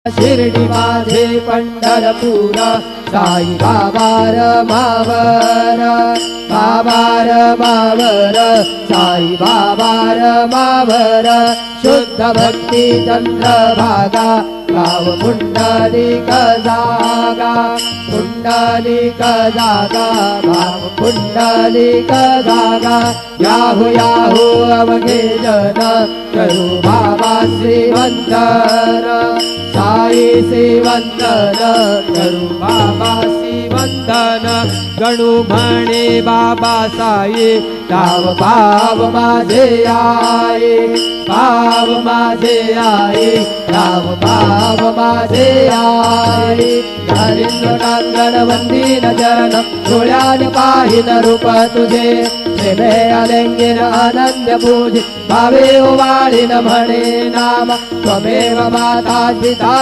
शिर्डी माझे पंढरपूर साई बाबा रमावर बाबार मावर साई बाबार मावर शुद्ध भक्ती चंद्रभागा गाव पुंडलिक जागा पुंडलिक जागा भाव पुंडलिक जागा याहू याहू अवघे जन करू बाबा श्रीवंदन साई श्रीवंदन करू बाबा श्रीवंदन गणू म्हणे बाबा साई गाव भाव माझे आई भाव माझे आई गाव भाव माझे आई हरिंद्रांगण वंदीन चरण डोळ्याने पाहिन रूप तुझे प्रेमे अलिंगन अनन्य पूजे भावे ओवाळीन म्हणे नाम त्वमेव माता पिता